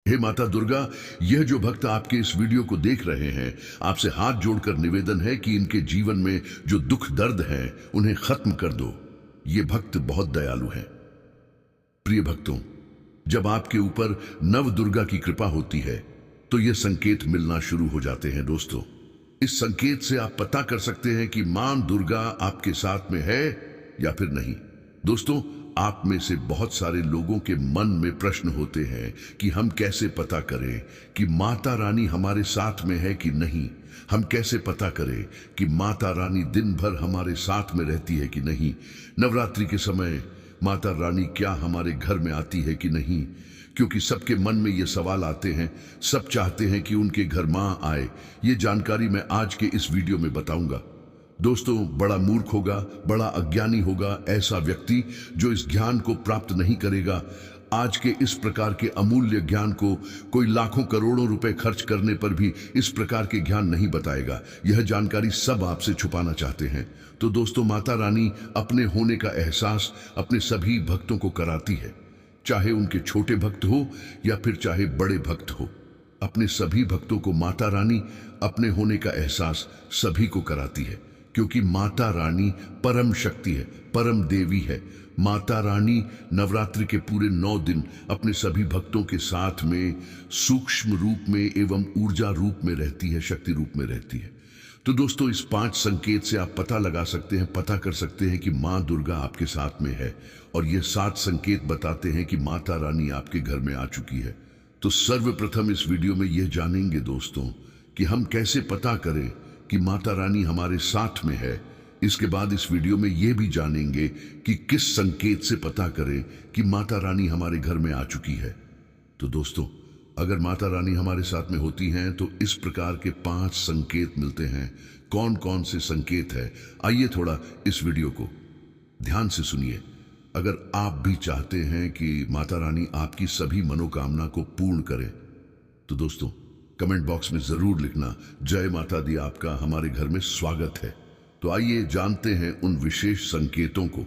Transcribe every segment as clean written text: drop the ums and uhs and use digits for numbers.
हे माता दुर्गा, यह जो भक्त आपके इस वीडियो को देख रहे हैं, आपसे हाथ जोड़कर निवेदन है कि इनके जीवन में जो दुख दर्द हैं उन्हें खत्म कर दो। ये भक्त बहुत दयालु हैं। प्रिय भक्तों, जब आपके ऊपर नव दुर्गा की कृपा होती है तो ये संकेत मिलना शुरू हो जाते हैं। दोस्तों, इस संकेत से आप पता कर सकते हैं कि मां दुर्गा आपके साथ में है या फिर नहीं। दोस्तों, आप में से बहुत सारे लोगों के मन में प्रश्न होते हैं कि हम कैसे पता करें कि माता रानी हमारे साथ में है कि नहीं। हम कैसे पता करें कि माता रानी दिन भर हमारे साथ में रहती है कि नहीं। नवरात्रि के समय माता रानी क्या हमारे घर में आती है कि नहीं, क्योंकि सबके मन में ये सवाल आते हैं। सब चाहते हैं कि उनके घर मां आए। ये जानकारी मैं आज के इस वीडियो में बताऊंगा। दोस्तों, बड़ा मूर्ख होगा, बड़ा अज्ञानी होगा ऐसा व्यक्ति जो इस ज्ञान को प्राप्त नहीं करेगा। आज के इस प्रकार के अमूल्य ज्ञान को कोई लाखों करोड़ों रुपए खर्च करने पर भी इस प्रकार के ज्ञान नहीं बताएगा। यह जानकारी सब आपसे छुपाना चाहते हैं। तो दोस्तों, माता रानी अपने होने का एहसास अपने सभी भक्तों को कराती है, चाहे उनके छोटे भक्त हो या फिर चाहे बड़े भक्त हो। अपने सभी भक्तों को माता रानी अपने होने का एहसास सभी को कराती है, क्योंकि माता रानी परम शक्ति है, परम देवी है। माता रानी नवरात्रि के पूरे 9 दिन अपने सभी भक्तों के साथ में सूक्ष्म रूप में एवं ऊर्जा रूप में रहती है, शक्ति रूप में रहती है। तो दोस्तों, इस 5 संकेत से आप पता लगा सकते हैं, पता कर सकते हैं कि मां दुर्गा आपके साथ में है। और ये 7 संकेत बताते हैं कि माता रानी आपके घर में आ चुकी है। तो सर्वप्रथम इस वीडियो में यह जानेंगे दोस्तों कि हम कैसे पता करें कि माता रानी हमारे साथ में है। इसके बाद इस वीडियो में यह भी जानेंगे कि किस संकेत से पता करें कि माता रानी हमारे घर में आ चुकी है। तो दोस्तों, अगर माता रानी हमारे साथ में होती हैं तो इस प्रकार के 5 संकेत मिलते हैं। कौन कौन से संकेत है, आइए थोड़ा इस वीडियो को ध्यान से सुनिए। अगर आप भी चाहते हैं कि माता रानी आपकी सभी मनोकामना को पूर्ण करे तो दोस्तों, कमेंट बॉक्स में जरूर लिखना, जय माता दी, आपका हमारे घर में स्वागत है। तो आइए जानते हैं उन विशेष संकेतों को।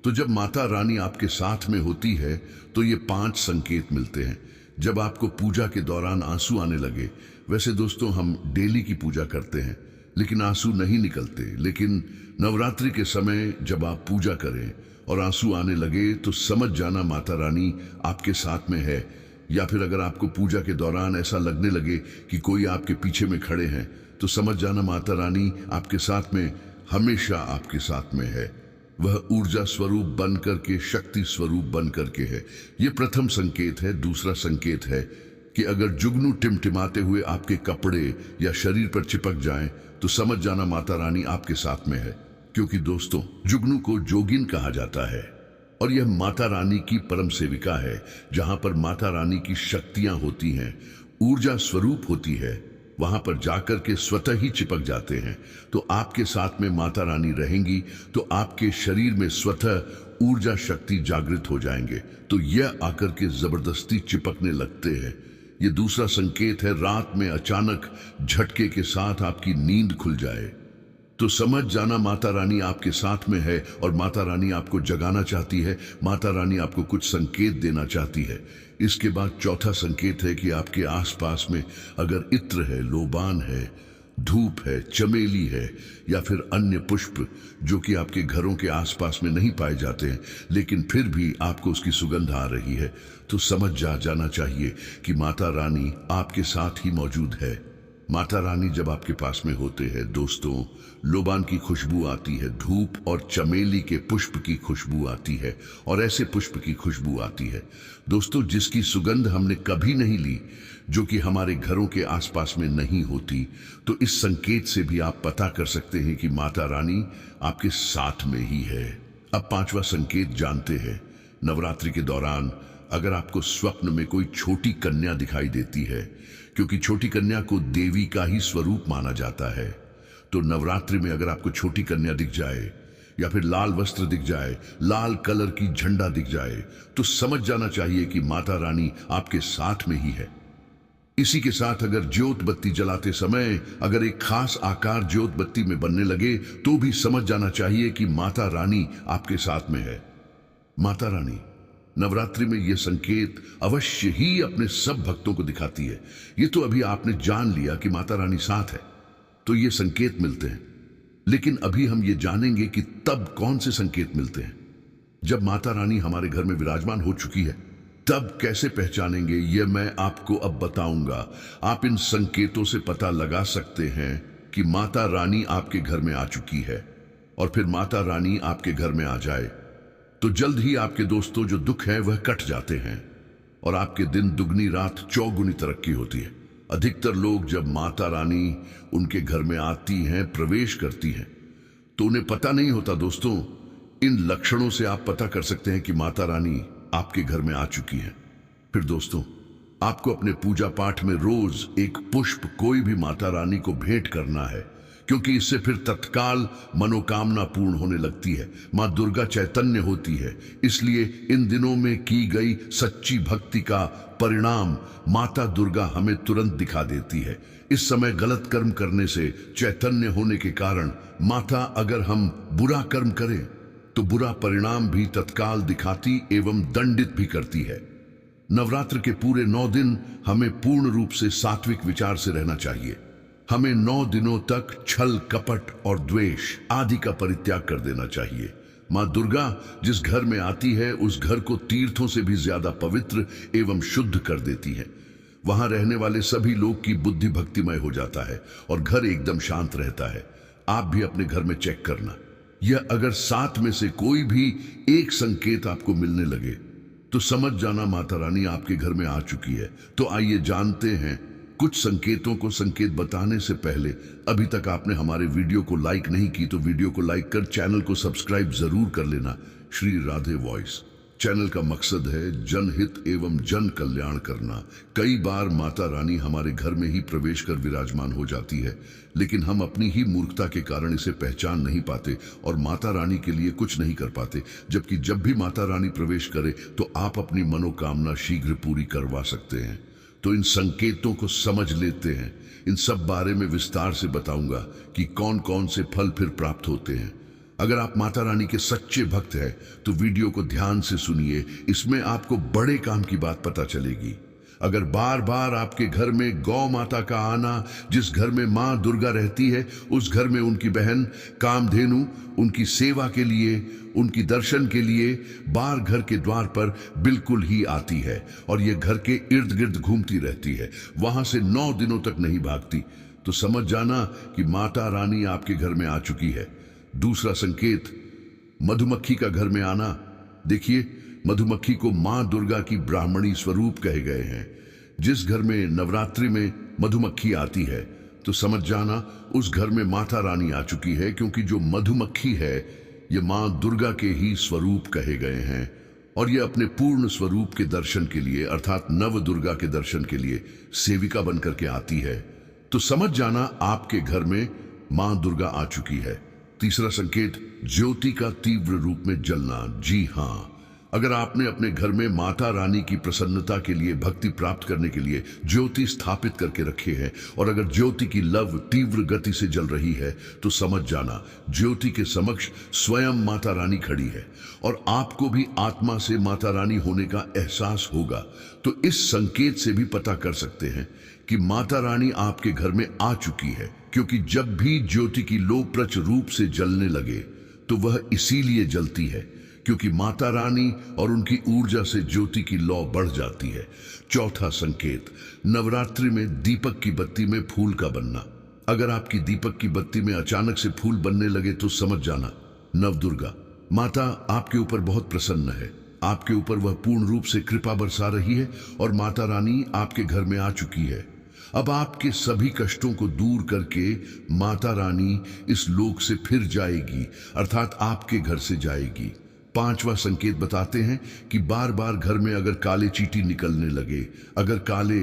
तो जब माता रानी आपके साथ में होती है तो ये 5 संकेत मिलते हैं। जब आपको पूजा के दौरान आंसू आने लगे, वैसे दोस्तों हम डेली की पूजा करते हैं लेकिन आंसू नहीं निकलते, लेकिन नवरात्रि के समय जब आप पूजा करें और आंसू आने लगे तो समझ जाना माता रानी आपके साथ में है। या फिर अगर आपको पूजा के दौरान ऐसा लगने लगे कि कोई आपके पीछे में खड़े हैं तो समझ जाना माता रानी आपके साथ में, हमेशा आपके साथ में है। वह ऊर्जा स्वरूप बन करके, शक्ति स्वरूप बन करके है। यह प्रथम संकेत है। दूसरा संकेत है कि अगर जुगनू टिमटिमाते हुए आपके कपड़े या शरीर पर चिपक जाएं तो समझ जाना माता रानी आपके साथ में है, क्योंकि दोस्तों जुगनू को जोगिन कहा जाता है और यह माता रानी की परम सेविका है। जहां पर माता रानी की शक्तियां होती हैं, ऊर्जा स्वरूप होती है, वहां पर जाकर के स्वतः ही चिपक जाते हैं। तो आपके साथ में माता रानी रहेंगी तो आपके शरीर में स्वतः ऊर्जा शक्ति जागृत हो जाएंगे, तो यह आकर के जबरदस्ती चिपकने लगते हैं। यह दूसरा संकेत है। रात में अचानक झटके के साथ आपकी नींद खुल जाए तो समझ जाना माता रानी आपके साथ में है और माता रानी आपको जगाना चाहती है। माता रानी आपको कुछ संकेत देना चाहती है। इसके बाद चौथा संकेत है कि आपके आसपास में अगर इत्र है, लोबान है, धूप है, चमेली है या फिर अन्य पुष्प जो कि आपके घरों के आसपास में नहीं पाए जाते हैं लेकिन फिर भी आपको उसकी सुगंध आ रही है, तो समझ जाना चाहिए कि माता रानी आपके साथ ही मौजूद है। माता रानी जब आपके पास में होते हैं दोस्तों, लोबान की खुशबू आती है, धूप और चमेली के पुष्प की खुशबू आती है और ऐसे पुष्प की खुशबू आती है दोस्तों जिसकी सुगंध हमने कभी नहीं ली, जो कि हमारे घरों के आसपास में नहीं होती। तो इस संकेत से भी आप पता कर सकते हैं कि माता रानी आपके साथ में ही है। अब 5वां संकेत जानते हैं। नवरात्रि के दौरान अगर आपको स्वप्न में कोई छोटी कन्या दिखाई देती है, क्योंकि छोटी कन्या को देवी का ही स्वरूप माना जाता है, तो नवरात्रि में अगर आपको छोटी कन्या दिख जाए या फिर लाल वस्त्र दिख जाए, लाल कलर की झंडा दिख जाए, तो समझ जाना चाहिए कि माता रानी आपके साथ में ही है। इसी के साथ अगर ज्योत बत्ती जलाते समय अगर एक खास आकार ज्योत बत्ती में बनने लगे तो भी समझ जाना चाहिए कि माता रानी आपके साथ में है। माता रानी नवरात्रि में यह संकेत अवश्य ही अपने सब भक्तों को दिखाती है। ये तो अभी आपने जान लिया कि माता रानी साथ है, तो ये संकेत मिलते हैं। लेकिन अभी हम ये जानेंगे कि तब कौन से संकेत मिलते हैं। जब माता रानी हमारे घर में विराजमान हो चुकी है तब कैसे पहचानेंगे, यह मैं आपको अब बताऊंगा। आप इन संकेतों से पता लगा सकते हैं कि माता रानी आपके घर में आ चुकी है। और फिर माता रानी आपके घर में आ जाए तो जल्द ही आपके दोस्तों जो दुख है वह कट जाते हैं और आपके दिन दुगनी रात चौगुनी तरक्की होती है। अधिकतर लोग जब माता रानी उनके घर में आती हैं, प्रवेश करती हैं, तो उन्हें पता नहीं होता। दोस्तों, इन लक्षणों से आप पता कर सकते हैं कि माता रानी आपके घर में आ चुकी है। फिर दोस्तों, आपको अपने पूजा पाठ में रोज एक पुष्प कोई भी माता रानी को भेंट करना है, क्योंकि इससे फिर तत्काल मनोकामना पूर्ण होने लगती है। मां दुर्गा चैतन्य होती है, इसलिए इन दिनों में की गई सच्ची भक्ति का परिणाम माता दुर्गा हमें तुरंत दिखा देती है। इस समय गलत कर्म करने से चैतन्य होने के कारण माता अगर हम बुरा कर्म करें तो बुरा परिणाम भी तत्काल दिखाती एवं दंडित भी करती है। नवरात्र के पूरे 9 दिन हमें पूर्ण रूप से सात्विक विचार से रहना चाहिए। हमें 9 दिनों तक छल, कपट और द्वेष आदि का परित्याग कर देना चाहिए। मां दुर्गा जिस घर में आती है उस घर को तीर्थों से भी ज्यादा पवित्र एवं शुद्ध कर देती है। वहां रहने वाले सभी लोग की बुद्धि भक्तिमय हो जाता है और घर एकदम शांत रहता है। आप भी अपने घर में चेक करना। यह अगर 7 में से कोई भी एक संकेत आपको मिलने लगे तो समझ जाना माता रानी आपके घर में आ चुकी है। तो आइए जानते हैं कुछ संकेतों को। संकेत बताने से पहले अभी तक आपने हमारे वीडियो को लाइक नहीं की तो वीडियो को लाइक कर चैनल को सब्सक्राइब जरूर कर लेना। श्री राधे वॉइस चैनल का मकसद है जनहित एवं जन कल्याण करना। कई बार माता रानी हमारे घर में ही प्रवेश कर विराजमान हो जाती है, लेकिन हम अपनी ही मूर्खता के कारण इसे पहचान नहीं पाते और माता रानी के लिए कुछ नहीं कर पाते। जबकि जब भी माता रानी प्रवेश करे तो आप अपनी मनोकामना शीघ्र पूरी करवा सकते हैं। तो इन संकेतों को समझ लेते हैं। इन सब बारे में विस्तार से बताऊंगा कि कौन कौन से फल फिर प्राप्त होते हैं। अगर आप माता रानी के सच्चे भक्त हैं तो वीडियो को ध्यान से सुनिए, इसमें आपको बड़े काम की बात पता चलेगी। अगर बार बार आपके घर में गौ माता का आना, जिस घर में मां दुर्गा रहती है उस घर में उनकी बहन कामधेनु उनकी सेवा के लिए, उनकी दर्शन के लिए बार घर के द्वार पर बिल्कुल ही आती है और ये घर के इर्द गिर्द घूमती रहती है, वहां से 9 दिनों तक नहीं भागती, तो समझ जाना कि माता रानी आपके घर में आ चुकी है। दूसरा संकेत, मधुमक्खी का घर में आना। देखिए, मधुमक्खी को मां दुर्गा की ब्राह्मणी स्वरूप कहे गए हैं। जिस घर में नवरात्रि में मधुमक्खी आती है तो समझ जाना उस घर में माता रानी आ चुकी है, क्योंकि जो मधुमक्खी है ये मां दुर्गा के ही स्वरूप कहे गए हैं और ये अपने पूर्ण स्वरूप के दर्शन के लिए अर्थात नव दुर्गा के दर्शन के लिए सेविका बनकर के आती है। तो समझ जाना आपके घर में मां दुर्गा आ चुकी है। तीसरा संकेत, ज्योति का तीव्र रूप में जलना। जी हाँ, अगर आपने अपने घर में माता रानी की प्रसन्नता के लिए, भक्ति प्राप्त करने के लिए ज्योति स्थापित करके रखे हैं और अगर ज्योति की लव तीव्र गति से जल रही है तो समझ जाना ज्योति के समक्ष स्वयं माता रानी खड़ी है और आपको भी आत्मा से माता रानी होने का एहसास होगा। तो इस संकेत से भी पता कर सकते हैं कि माता रानी आपके घर में आ चुकी है, क्योंकि जब भी ज्योति की लो प्रच रूप से जलने लगे तो वह इसीलिए जलती है क्योंकि माता रानी और उनकी ऊर्जा से ज्योति की लौ बढ़ जाती है। चौथा संकेत, नवरात्रि में दीपक की बत्ती में फूल का बनना। अगर आपकी दीपक की बत्ती में अचानक से फूल बनने लगे तो समझ जाना नव दुर्गा माता आपके ऊपर बहुत प्रसन्न है, आपके ऊपर वह पूर्ण रूप से कृपा बरसा रही है और माता रानी आपके घर में आ चुकी है। अब आपके सभी कष्टों को दूर करके माता रानी इस लोक से फिर जाएगी, अर्थात आपके घर से जाएगी। पांचवा संकेत बताते हैं कि बार बार घर में अगर काले चींटी निकलने लगे, अगर काले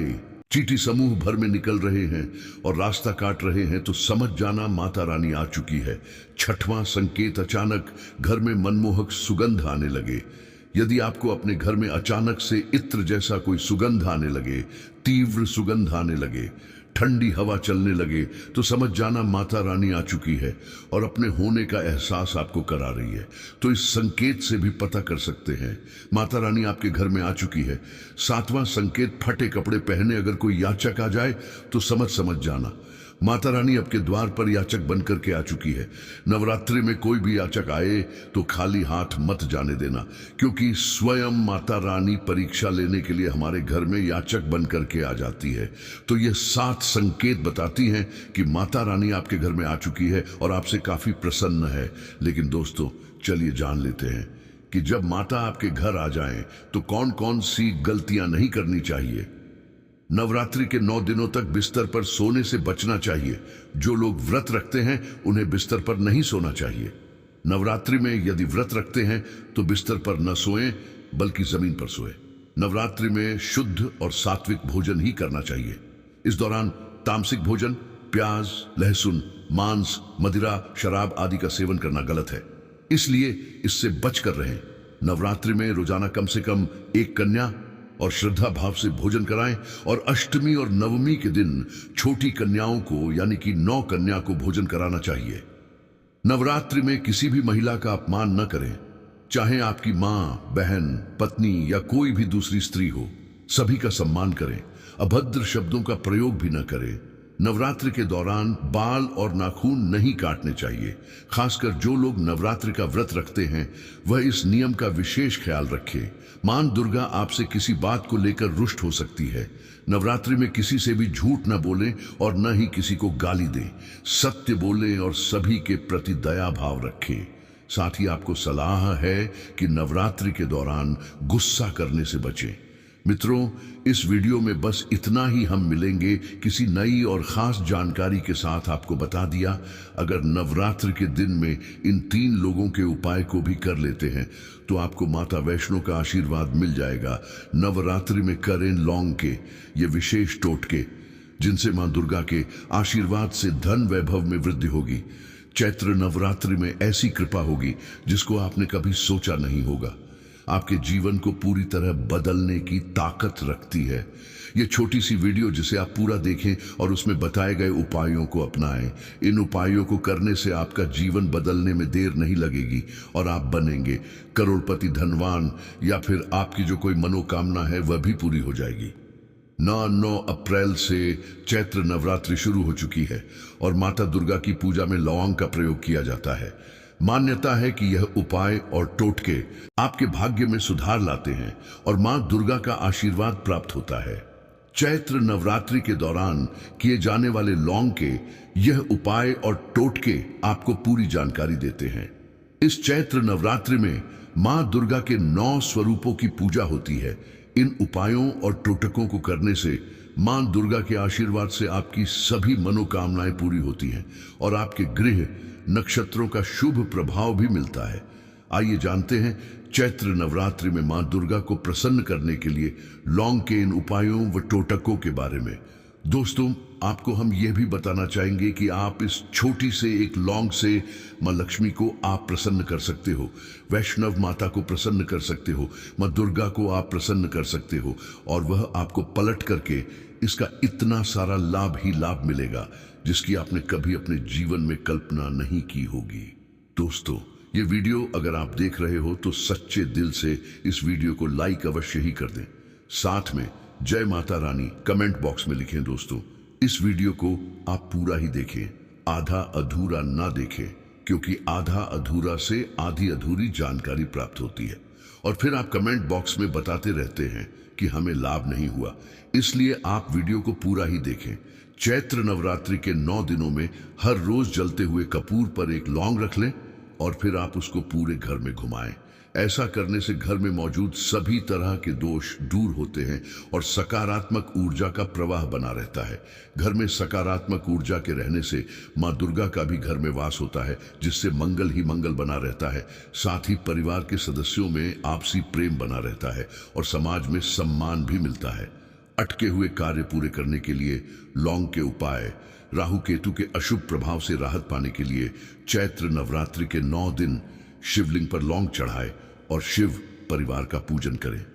चींटी समूह भर में निकल रहे हैं और रास्ता काट रहे हैं तो समझ जाना माता रानी आ चुकी है। छठवां संकेत, अचानक घर में मनमोहक सुगंध आने लगे। यदि आपको अपने घर में अचानक से इत्र जैसा कोई सुगंध आने लगे तीव्र सुगंध आने लगे, ठंडी हवा चलने लगे, तो समझ जाना माता रानी आ चुकी है और अपने होने का एहसास आपको करा रही है। तो इस संकेत से भी पता कर सकते हैं माता रानी आपके घर में आ चुकी है। सातवां संकेत, फटे कपड़े पहने अगर कोई याचक आ जाए तो समझ जाना माता रानी आपके द्वार पर याचक बनकर के आ चुकी है। नवरात्रि में कोई भी याचक आए तो खाली हाथ मत जाने देना, क्योंकि स्वयं माता रानी परीक्षा लेने के लिए हमारे घर में याचक बनकर के आ जाती है। तो ये 7 संकेत बताती हैं कि माता रानी आपके घर में आ चुकी है और आपसे काफी प्रसन्न है। लेकिन दोस्तों, चलिए जान लेते हैं कि जब माता आपके घर आ जाएं तो कौन कौन सी गलतियां नहीं करनी चाहिए। नवरात्रि के 9 दिनों तक बिस्तर पर सोने से बचना चाहिए। जो लोग व्रत रखते हैं उन्हें बिस्तर पर नहीं सोना चाहिए। नवरात्रि में यदि व्रत रखते हैं तो बिस्तर पर न सोएं बल्कि जमीन पर सोएं। नवरात्रि में शुद्ध और सात्विक भोजन ही करना चाहिए। इस दौरान तामसिक भोजन, प्याज, लहसुन, मांस, मदिरा, शराब आदि का सेवन करना गलत है, इसलिए इससे बचकर रहें। नवरात्रि में रोजाना कम से कम 1 कन्या और श्रद्धा भाव से भोजन कराएं और अष्टमी और नवमी के दिन छोटी कन्याओं को यानी कि 9 कन्या को भोजन कराना चाहिए। नवरात्रि में किसी भी महिला का अपमान न करें, चाहे आपकी मां, बहन, पत्नी या कोई भी दूसरी स्त्री हो। सभी का सम्मान करें, अभद्र शब्दों का प्रयोग भी न करें। नवरात्रि के दौरान बाल और नाखून नहीं काटने चाहिए। खासकर जो लोग नवरात्रि का व्रत रखते हैं वह इस नियम का विशेष ख्याल रखें। मां दुर्गा आपसे किसी बात को लेकर रुष्ट हो सकती है। नवरात्रि में किसी से भी झूठ न बोलें और न ही किसी को गाली दें। सत्य बोलें और सभी के प्रति दया भाव रखें। साथ ही आपको सलाह है कि नवरात्रि के दौरान गुस्सा करने से बचें। मित्रों, इस वीडियो में बस इतना ही। हम मिलेंगे किसी नई और खास जानकारी के साथ। आपको बता दिया, अगर नवरात्रि के दिन में इन 3 लोगों के उपाय को भी कर लेते हैं तो आपको माता वैष्णो का आशीर्वाद मिल जाएगा। नवरात्रि में करें लौंग के ये विशेष टोटके, जिनसे मां दुर्गा के आशीर्वाद से धन वैभव में वृद्धि होगी। चैत्र नवरात्रि में ऐसी कृपा होगी जिसको आपने कभी सोचा नहीं होगा। आपके जीवन को पूरी तरह बदलने की ताकत रखती है। ये छोटी सी वीडियो जिसे आप पूरा देखें और उसमें बताए गए उपायों को अपनाएं। इन उपायों को करने से आपका जीवन बदलने में देर नहीं लगेगी और आप बनेंगे करोड़पति, धनवान, या फिर आपकी जो कोई मनोकामना है वह भी पूरी हो जाएगी। 9 अप्रैल से चैत्र नवरात्रि शुरू हो चुकी है और माता दुर्गा की पूजा में लौंग का प्रयोग किया जाता है। मान्यता है कि यह उपाय और टोटके आपके भाग्य में सुधार लाते हैं और मां दुर्गा का आशीर्वाद प्राप्त होता है। चैत्र नवरात्रि के दौरान किए जाने वाले लौंग के यह उपाय और टोटके आपको पूरी जानकारी देते हैं। इस चैत्र नवरात्रि में मां दुर्गा के 9 स्वरूपों की पूजा होती है। इन उपायों और टोटकों को करने से मां दुर्गा के आशीर्वाद से आपकी सभी मनोकामनाएं पूरी होती हैं और आपके गृह नक्षत्रों का शुभ प्रभाव भी मिलता है। आइए जानते हैं चैत्र नवरात्रि में मां दुर्गा को प्रसन्न करने के लिए लौंग के इन उपायों व टोटकों के बारे में। दोस्तों, आपको हम यह भी बताना चाहेंगे कि आप इस छोटी से एक लौंग से मां लक्ष्मी को आप प्रसन्न कर सकते हो, वैष्णव माता को प्रसन्न कर सकते हो, मां दुर्गा को आप प्रसन्न कर सकते हो और वह आपको पलट करके इसका इतना सारा लाभ ही लाभ मिलेगा जिसकी आपने कभी अपने जीवन में कल्पना नहीं की होगी। दोस्तों, ये वीडियो अगर आप देख रहे हो तो सच्चे दिल से इस वीडियो को लाइक अवश्य ही कर दें। साथ में जय माता रानी कमेंट बॉक्स में लिखें। दोस्तों, इस वीडियो को आप पूरा ही देखें, आधा अधूरा ना देखें, क्योंकि आधा अधूरा से आधी अधूरी जानकारी प्राप्त होती है और फिर आप कमेंट बॉक्स में बताते रहते हैं कि हमें लाभ नहीं हुआ। इसलिए आप वीडियो को पूरा ही देखें। चैत्र नवरात्रि के 9 दिनों में हर रोज जलते हुए कपूर पर एक लौंग रख लें और फिर आप उसको पूरे घर में घुमाएं। ऐसा करने से घर में मौजूद सभी तरह के दोष दूर होते हैं और सकारात्मक ऊर्जा का प्रवाह बना रहता है। घर में सकारात्मक ऊर्जा के रहने से मां दुर्गा का भी घर में वास होता है, जिससे मंगल ही मंगल बना रहता है। साथ ही परिवार के सदस्यों में आपसी प्रेम बना रहता है और समाज में सम्मान भी मिलता है। अटके हुए कार्य पूरे करने के लिए लौंग के उपाय। राहु केतु के अशुभ प्रभाव से राहत पाने के लिए चैत्र नवरात्रि के 9 दिन शिवलिंग पर लौंग चढ़ाएं और शिव परिवार का पूजन करें।